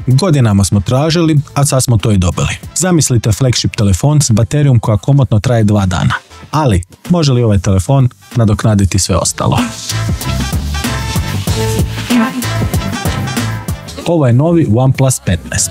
Godinama smo tražili, a sad smo to i dobili. Zamislite flagship telefon s baterijom koja komotno traje 2 dana. Ali, može li ovaj telefon nadoknaditi sve ostalo? Ovo je novi OnePlus 15.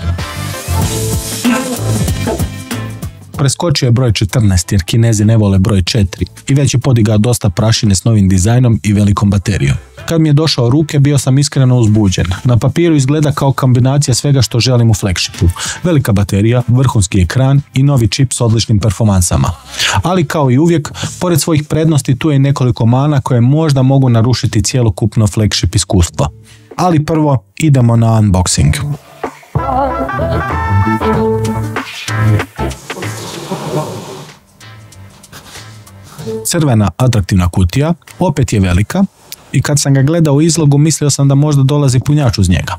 Preskočio je broj 14 jer Kinezi ne vole broj 4 i već je podigao dosta prašine s novim dizajnom i velikom baterijom. Kad mi je došao u ruke bio sam iskreno uzbuđen. Na papiru izgleda kao kombinacija svega što želim u flagshipu. Velika baterija, vrhunski ekran i novi čip s odličnim performansama. Ali kao i uvijek, pored svojih prednosti tu je nekoliko mana koje možda mogu narušiti cjelokupno flagship iskustvo. Ali prvo idemo na unboxing. Crvena atraktivna kutija, opet je velika i kad sam ga gledao u izlogu mislio sam da možda dolazi punjač uz njega.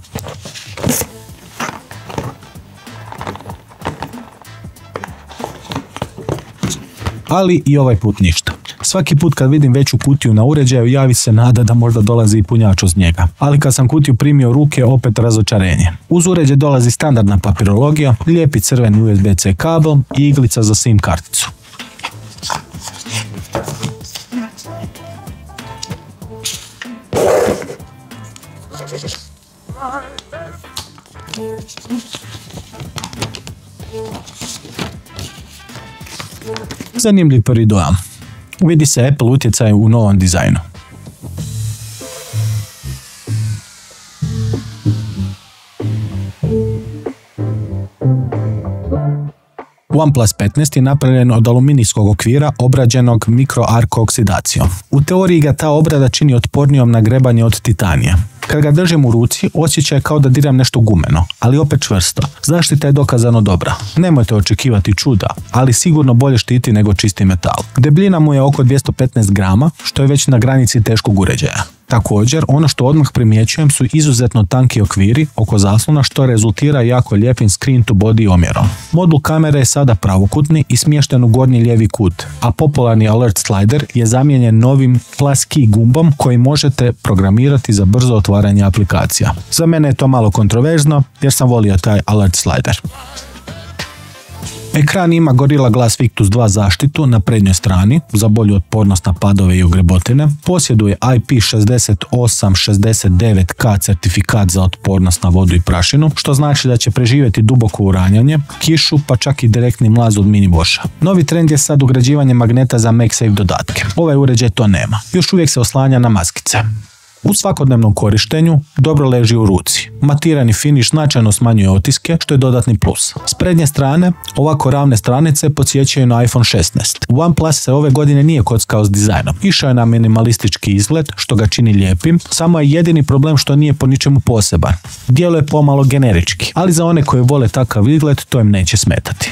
Ali i ovaj put ništa. Svaki put kad vidim veću kutiju na uređaju javi se nada da možda dolazi i punjač uz njega. Ali kad sam kutiju primio u ruke opet razočarenje. Uz uređaj dolazi standardna papirologija, lijepi crveni USB-C kabel i iglica za SIM karticu. Zanimljiv prvi dojam. Vidi se Apple utjecaj u novom dizajnu. OnePlus 15 je napravljen od aluminijskog okvira obrađenog mikroarko oksidacijom. U teoriji ga ta obrada čini otpornijom na grebanje od titanija. Kad ga držim u ruci, osjećaj kao da diram nešto gumeno, ali opet čvrsto. Zaštita je dokazano dobra. Nemojte očekivati čuda, ali sigurno bolje štiti nego čisti metal. Debljina mu je oko 215 grama, što je već na granici teškog uređaja. Također, ono što odmah primjećujem su izuzetno tanki okviri oko zaslona što rezultira jako lijepim screen to body omjerom. Modul kamere je sada pravokutni i smješten u gornji lijevi kut, a popularni alert slider je zamijenjen novim plus key gumbom koji možete programirati za brzo otvaranje aplikacija. Za mene je to malo kontroverzno jer sam volio taj alert slider. Ekran ima Gorilla Glass Victus 2 zaštitu na prednjoj strani za bolju otpornost na padove i ogrebotine. Posjeduje IP6869K certifikat za otpornost na vodu i prašinu, što znači da će preživjeti duboko uranjanje, kišu pa čak i direktni mlaz od mini Boscha. Novi trend je sad ugrađivanje magneta za MagSafe dodatke. Ovaj uređaj to nema. Još uvijek se oslanja na maskice. U svakodnevnom korištenju dobro leži u ruci. Matirani finiš značajno smanjuje otiske, što je dodatni plus. S prednje strane, ovako ravne stranice podsjećaju na iPhone 16. OnePlus se ove godine nije kockao s dizajnom. Išao je na minimalistički izgled, što ga čini lijepim, samo je jedini problem što nije po ničemu poseban. Djeluje pomalo generički, ali za one koji vole takav izgled to im neće smetati.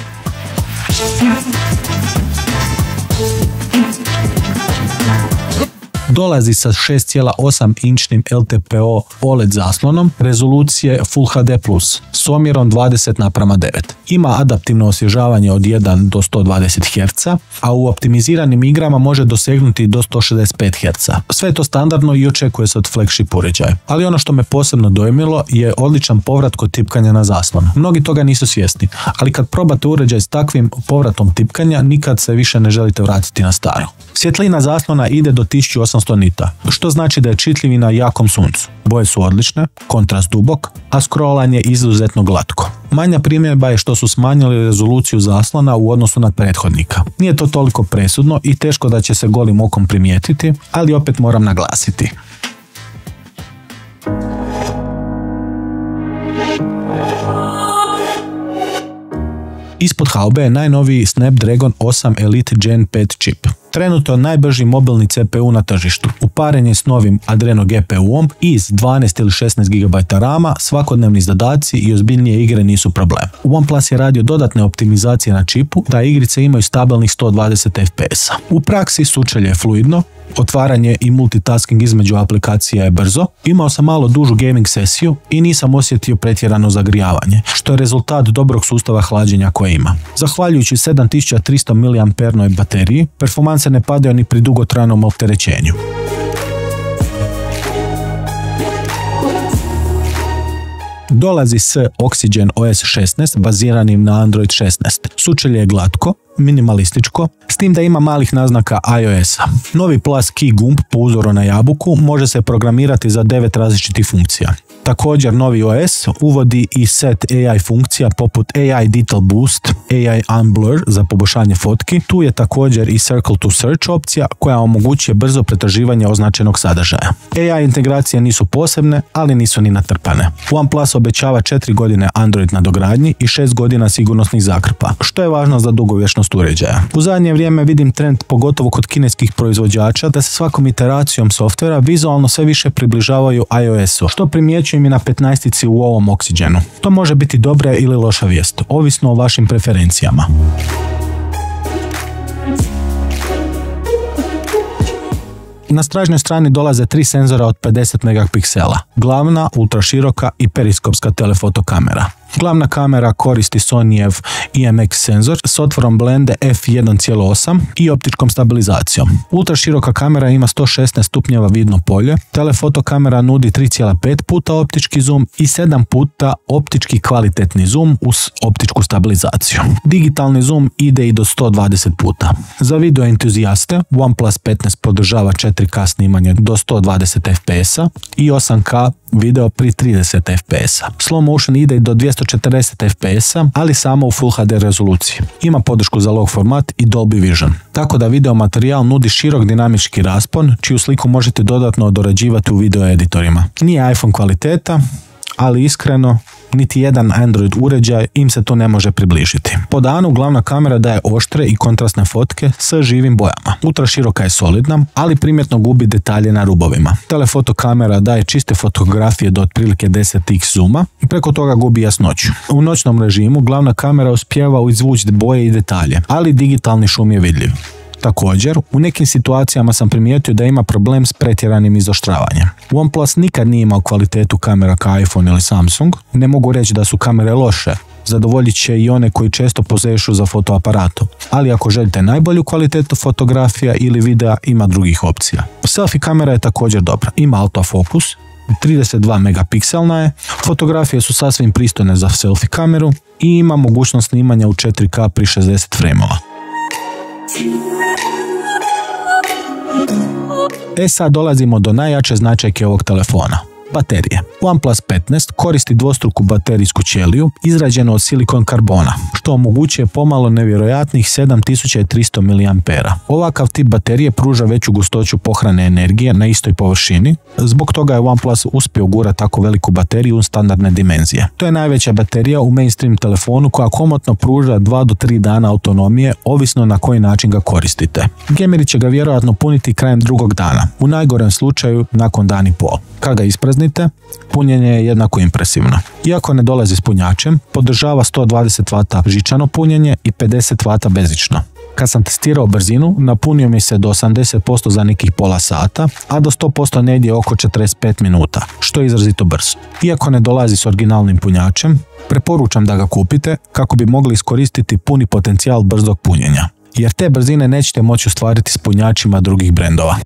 Dolazi sa 6,8 inčnim LTPO OLED zaslonom rezolucije Full HD+, s omjerom 20:9. Ima adaptivno osvježavanje od 1 do 120 Hz, a u optimiziranim igrama može dosegnuti do 165 Hz. Sve je to standardno i očekuje se od flagship uređaja. Ali ono što me posebno dojmilo je odličan povrat kod tipkanja na zaslon. Mnogi toga nisu svjesni, ali kad probate uređaj s takvim povratom tipkanja, nikad se više ne želite vratiti na staro. Svjetlina zaslona ide do 1800 nita, što znači da je čitljiv i na jakom suncu. Boje su odlične, kontrast dubok, a scrollanje izuzetno glatko. Manja primjedba je što su smanjili rezoluciju zaslona u odnosu na prethodnika. Nije to toliko presudno i teško da će se golim okom primijetiti, ali opet moram naglasiti. Ispod haube je najnoviji Snapdragon 8 Elite Gen 5 čip. Trenutno najbrži mobilni CPU na tržištu. Uparen je s novim Adreno GPU-om i s 12 ili 16 GB rama, svakodnevni zadaci i ozbiljnije igre nisu problem. OnePlus je radio dodatne optimizacije na čipu da igrice imaju stabilnih 120 FPS-a. U praksi sučelje je fluidno, otvaranje i multitasking između aplikacija je brzo, imao sam malo dužu gaming sesiju i nisam osjetio pretjerano zagrijavanje, što je rezultat dobrog sustava hlađenja koje ima. Zahvaljujući 7300 mAh bateriji, performansa Strance ne padaju ni pri dugotrajnom opterećenju. Dolazi s Oxygen OS 16 baziranim na Android 16. Sučelje je glatko, minimalističko, s tim da ima malih naznaka iOS-a. Novi Plus Key gumb po uzoru na jabuku može se programirati za 9 različitih funkcija. Također novi OS uvodi i set AI funkcija poput AI Detail Boost, AI Unblur za poboljšanje fotki. Tu je također i Circle to Search opcija koja omogućuje brzo pretraživanje označenog sadržaja. AI integracije nisu posebne, ali nisu ni natrpane. OnePlus obećava 4 godine Android nadogradnji i 6 godina sigurnosnih zakrpa, što je važno za dugovječnost uređaja. U zadnje vrijeme vidim trend, pogotovo kod kineskih proizvođača, da se svakom iteracijom softvera vizualno sve više približavaju iOS-u, što primjećujem i na 15-ici u ovom Oxygenu. To može biti dobra ili loša vijest, ovisno o vašim preferencijama. Na stražnjoj strani dolaze 3 senzora od 50 megapiksela, glavna, ultraširoka i periskopska telefoto kamera. Glavna kamera koristi Sonyjev IMX senzor s otvorom blende f1.8 i optičkom stabilizacijom. Ultraširoka kamera ima 116 stupnjeva vidno polje, telefoto kamera nudi 3,5 puta optički zoom i 7 puta optički kvalitetni zoom uz optičku stabilizaciju. Digitalni zoom ide i do 120 puta. Za video entuzijaste OnePlus 15 podržava 4K snimanje do 120 fps-a i 8K video pri 30 fps-a. Slow motion ide i do 240 fps-a, ali samo u Full HD rezoluciji. Ima podršku za log format i Dolby Vision. Tako da video materijal nudi širok dinamički raspon, čiju sliku možete dodatno dorađivati u video editorima. Nije iPhone kvaliteta, ali iskreno, niti jedan Android uređaj im se to ne može približiti. Po danu glavna kamera daje oštre i kontrastne fotke s živim bojama. Ultraširoka je solidna, ali primjetno gubi detalje na rubovima. Telefoto kamera daje čiste fotografije do otprilike 10x zooma i preko toga gubi jasnoću. U noćnom režimu glavna kamera uspijeva izvući boje i detalje, ali digitalni šum je vidljiv. Također, u nekim situacijama sam primijetio da ima problem s pretjeranim izoštravanjem. OnePlus nikad nije imao kvalitetu kamera kao iPhone ili Samsung. Ne mogu reći da su kamere loše, zadovoljit će i one koji često pozešu za fotoaparatom. Ali ako želite najbolju kvalitetu fotografija ili videa, ima drugih opcija. Selfie kamera je također dobra. Ima autofokus, 32 megapikselna je, fotografije su sasvim pristojne za selfie kameru i ima mogućnost snimanja u 4K pri 60 frameova. Sad dolazimo do najjače značajke ovog telefona. Baterije. OnePlus 15 koristi dvostruku baterijsku ćeliju izrađenu od silikon karbona, što omogućuje pomalo nevjerojatnih 7300 mAh. Ovakav tip baterije pruža veću gustoću pohrane energije na istoj površini, zbog toga je OnePlus uspio gurati tako veliku bateriju u standardne dimenzije. To je najveća baterija u mainstream telefonu koja komotno pruža 2 do 3 dana autonomije, ovisno na koji način ga koristite. Gameri će ga vjerojatno puniti krajem drugog dana, u najgorem slučaju nakon dan i pol. Kad ga ispraznite, punjenje je jednako impresivno. Iako ne dolazi s punjačem, podržava 120 W žičano punjenje i 50 W bezično. Kad sam testirao brzinu, napunio mi se do 80% za nekih pola sata, a do 100% negdje oko 45 minuta, što je izrazito brzo. Iako ne dolazi s originalnim punjačem, preporučam da ga kupite kako bi mogli iskoristiti puni potencijal brzog punjenja, jer te brzine nećete moći ostvariti s punjačima drugih brendova.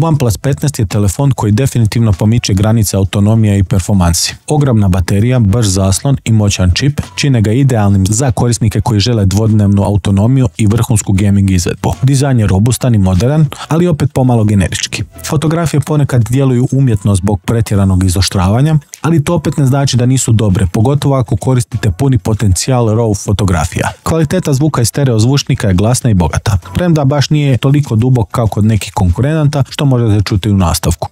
OnePlus 15 je telefon koji definitivno pomiče granice autonomije i performansi. Ogromna baterija, brz zaslon i moćan čip čine ga idealnim za korisnike koji žele dvodnevnu autonomiju i vrhunsku gaming izvedbu. Dizajn je robustan i modern, ali opet pomalo generički. Fotografije ponekad djeluju umjetno zbog pretjeranog izoštravanja, ali to opet ne znači da nisu dobre, pogotovo ako koristite puni potencijal RAW fotografija. Kvaliteta zvuka i stereo zvučnika je glasna i bogata, premda baš nije toliko dubok kao kod nekih konkurenata, što možete čuti u nastavku.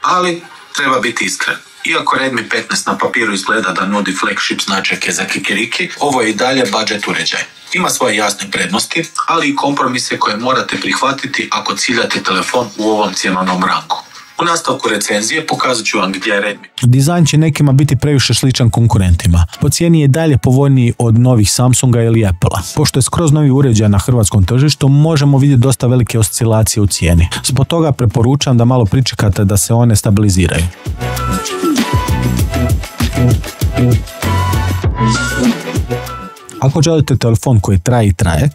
Ali treba biti iskren. Iako Redmi 15 na papiru izgleda da nudi flagship značajke za kikiriki, ovo je i dalje budget uređaj. Ima svoje jasne prednosti, ali i kompromise koje morate prihvatiti ako ciljate telefon u ovom cjenovnom rangu. U nastavku recenzije pokazat ću vam gdje je Redmi. Dizajn će nekima biti previše sličan konkurentima. Po cijeni je dalje povoljniji od novih Samsunga ili Applea. Pošto je skroz novi uređaj na hrvatskom tržištu, možemo vidjeti dosta velike oscilacije u cijeni. Zbog toga preporučam da malo pričekate da se one stabiliziraju. Ako želite telefon koji traje i traje,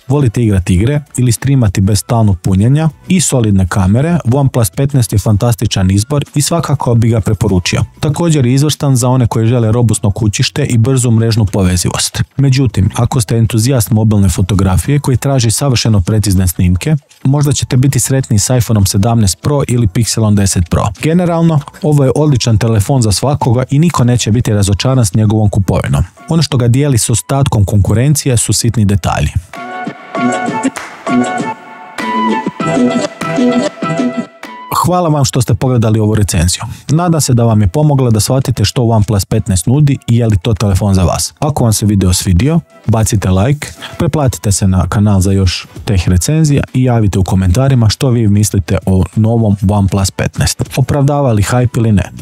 volite igrati igre ili streamati bez stalnog punjenja i solidne kamere, OnePlus 15 je fantastičan izbor i svakako bi ga preporučio. Također je izvrstan za one koji žele robustno kućište i brzu mrežnu povezivost. Međutim, ako ste entuzijast mobilne fotografije koji traži savršeno precizne snimke, možda ćete biti sretni s iPhoneom 17 Pro ili Pixelom 10 Pro. Generalno, ovo je odličan telefon za svakoga i niko neće biti razočaran s njegovom kupovinom. Ono što ga dijeli s ostatkom konkurencije su sitni detalji. Hvala vam što ste pogledali ovu recenziju. Nadam se da vam je pomogla da shvatite što OnePlus 15 nudi i je li to telefon za vas. Ako vam se video svidio, bacite like, preplatite se na kanal za još teh recenzija i javite u komentarima što vi mislite o novom OnePlus 15. Opravdava li hype ili ne?